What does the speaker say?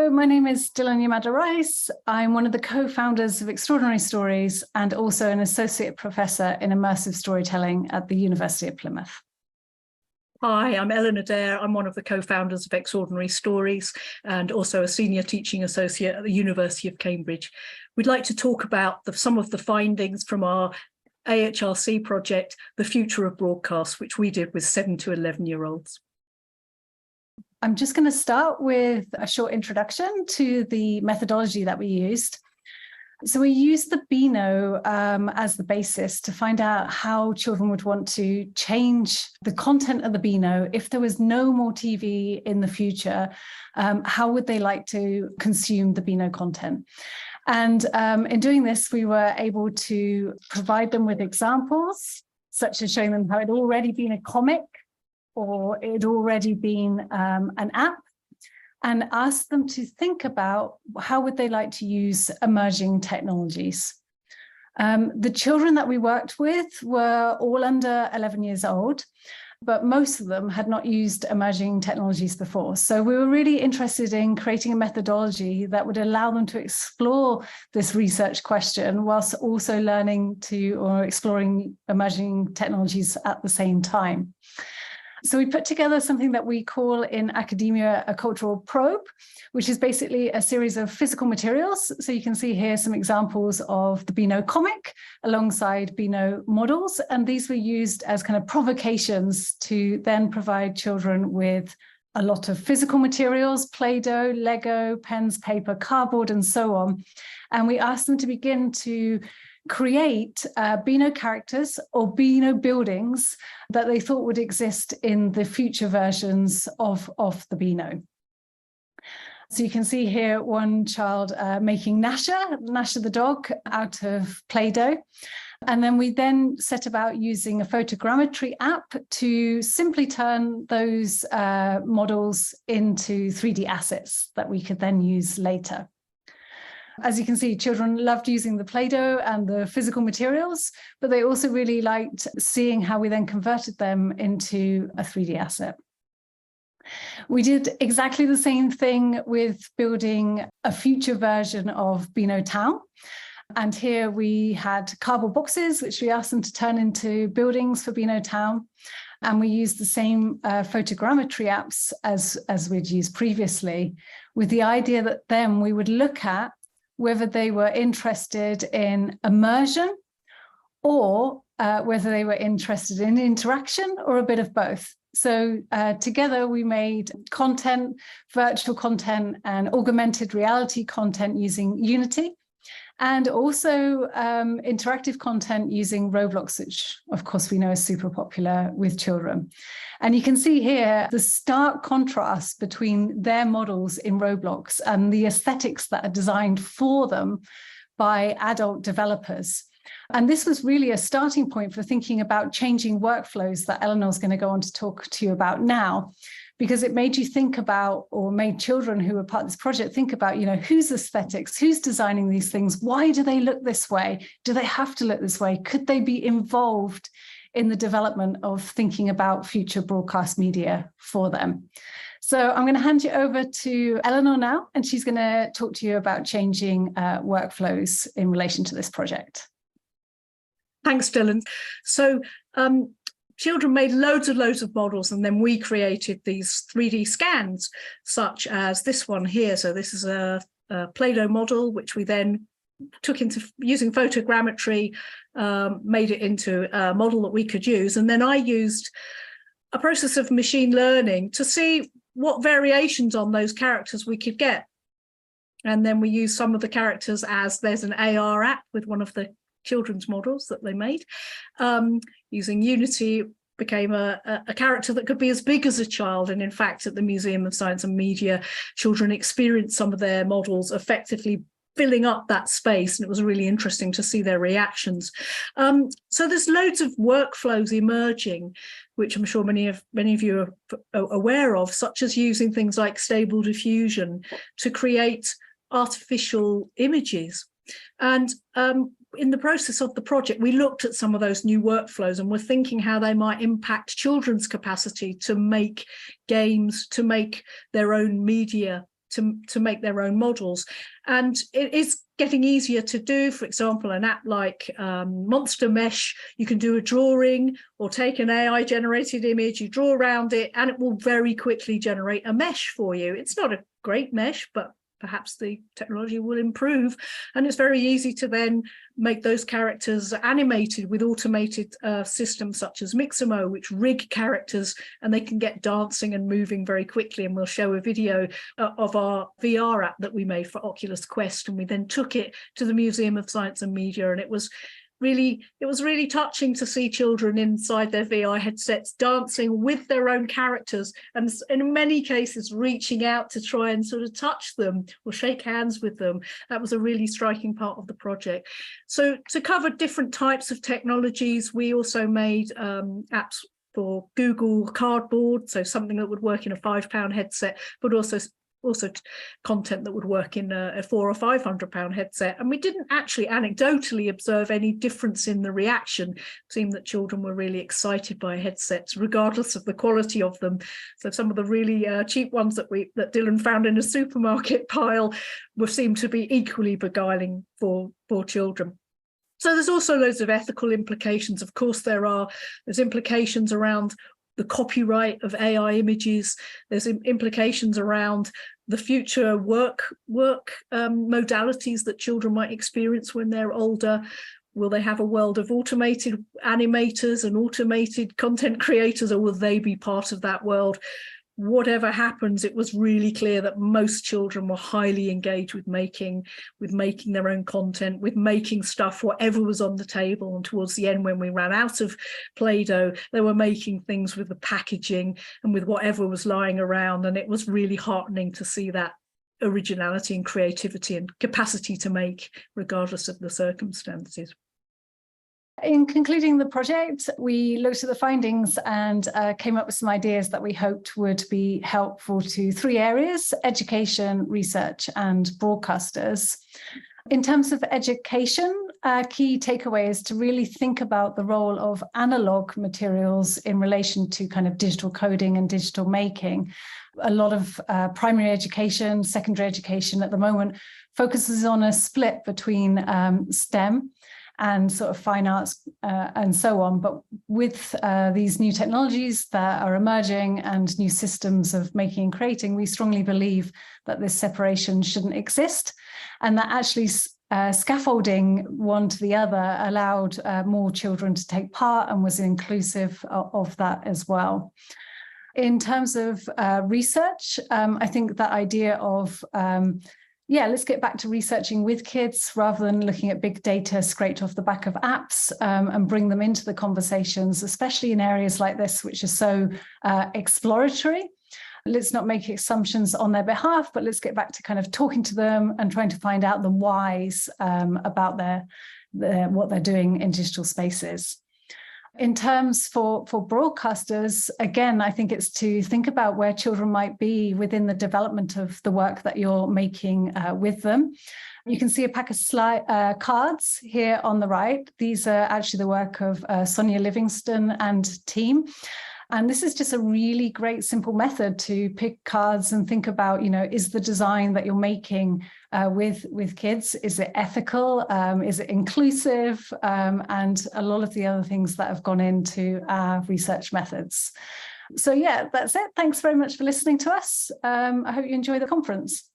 Hello, my name is Dylan Yamada-Rice. I'm one of the co-founders of Extraordinary Stories and also an associate professor in immersive storytelling at the University of Plymouth. Hi, I'm Ellen Adair. I'm one of the co-founders of Extraordinary Stories and also a senior teaching associate at the University of Cambridge. We'd like to talk about some of the findings from our AHRC project, The Future of Broadcast, which we did with 7 to 11-year-olds. I'm just going to start with a short introduction to the methodology that we used. So we used the Beano as the basis to find out how children would want to change the content of the Beano. If there was no more TV in the future, how would they like to consume the Beano content? And in doing this, we were able to provide them with examples, such as showing them how it had already been a comic or it had already been an app, and ask them to think about how would they like to use emerging technologies. The children that we worked with were all under 11 years old, but most of them had not used emerging technologies before. So we were really interested in creating a methodology that would allow them to explore this research question whilst also learning or exploring emerging technologies at the same time. So we put together something that we call in academia a cultural probe, which is basically a series of physical materials. So you can see here some examples of the Beano comic alongside Beano models. And these were used as kind of provocations to then provide children with a lot of physical materials, Play-Doh, Lego, pens, paper, cardboard, and so on. And we asked them to begin to create Beano characters or Beano buildings that they thought would exist in the future versions of the Beano. So you can see here one child making Nasha the dog out of Play-Doh. And then we set about using a photogrammetry app to simply turn those models into 3D assets that we could then use later. As you can see, children loved using the Play-Doh and the physical materials, but they also really liked seeing how we then converted them into a 3D asset. We did exactly the same thing with building a future version of Beano Town. And here we had cardboard boxes, which we asked them to turn into buildings for Beano Town. And we used the same photogrammetry apps as we'd used previously, with the idea that then we would look at whether they were interested in immersion or whether they were interested in interaction or a bit of both. So together we made content, virtual content and augmented reality content using Unity, and also interactive content using Roblox, which of course we know is super popular with children. And you can see here the stark contrast between their models in Roblox and the aesthetics that are designed for them by adult developers. And this was really a starting point for thinking about changing workflows that Eleanor's going to go on to talk to you about now, because it made you think about, or made children who were part of this project think about, whose aesthetics, who's designing these things? Why do they look this way? Do they have to look this way? Could they be involved in the development of thinking about future broadcast media for them? So I'm going to hand you over to Eleanor now, and she's going to talk to you about changing workflows in relation to this project. Thanks, Dylan. So children made loads of models, and then we created these 3D scans, such as this one here. So this is a Play-Doh model, which we then took into using photogrammetry, made it into a model that we could use. And then I used a process of machine learning to see what variations on those characters we could get. And then we used some of the characters as there's an AR app with one of the children's models that they made. Using Unity became a character that could be as big as a child. And in fact, at the Museum of Science and Media, children experienced some of their models effectively filling up that space. And it was really interesting to see their reactions. So there's loads of workflows emerging, which I'm sure many of you are aware of, such as using things like stable diffusion to create artificial images. And in the process of the project, we looked at some of those new workflows and were thinking how they might impact children's capacity to make games, to make their own media, to make their own models. And it is getting easier to do. For example, an app like Monster Mesh, you can do a drawing or take an AI generated image, you draw around it, and it will very quickly generate a mesh for you. It's not a great mesh, but perhaps the technology will improve. And it's very easy to then make those characters animated with automated systems such as Mixamo, which rig characters and they can get dancing and moving very quickly. And we'll show a video of our VR app that we made for Oculus Quest. And we then took it to the Museum of Science and Media. And it was really touching to see children inside their VR headsets dancing with their own characters, and in many cases reaching out to try and sort of touch them or shake hands with them. That was a really striking part of the project. So to cover different types of technologies, we also made apps for Google Cardboard, so something that would work in a £5 headset, but also content that would work in a £400 or £500 headset. And we didn't actually anecdotally observe any difference in the reaction. It seemed that children were really excited by headsets, regardless of the quality of them. So some of the really cheap ones that Dylan found in a supermarket pile seemed to be equally beguiling for children. So there's also loads of ethical implications. Of course, there's implications around the copyright of AI images. There's implications around the future work modalities that children might experience when they're older. Will they have a world of automated animators and automated content creators, or will they be part of that world? Whatever happens, it was really clear that most children were highly engaged with making their own content, with making stuff, whatever was on the table. And towards the end, when we ran out of Play-Doh, they were making things with the packaging and with whatever was lying around. And it was really heartening to see that originality and creativity and capacity to make, regardless of the circumstances. In concluding the project, we looked at the findings and came up with some ideas that we hoped would be helpful to 3 areas: education, research, and broadcasters. In terms of education, key takeaway is to really think about the role of analog materials in relation to kind of digital coding and digital making. A lot of primary education, secondary education at the moment focuses on a split between STEM and sort of fine arts and so on. But with these new technologies that are emerging and new systems of making and creating, we strongly believe that this separation shouldn't exist, and that actually scaffolding one to the other allowed more children to take part and was inclusive of that as well. In terms of research, I think that idea of let's get back to researching with kids rather than looking at big data scraped off the back of apps, and bring them into the conversations, especially in areas like this, which are so exploratory. Let's not make assumptions on their behalf, but let's get back to kind of talking to them and trying to find out the whys about what they're doing in digital spaces. In terms for broadcasters, again, I think it's to think about where children might be within the development of the work that you're making with them. You can see a pack of cards here on the right. These are actually the work of Sonia Livingston and team. And this is just a really great, simple method to pick cards and think about, is the design that you're making with kids, is it ethical? Is it inclusive? And a lot of the other things that have gone into our research methods. So yeah, that's it. Thanks very much for listening to us. I hope you enjoy the conference.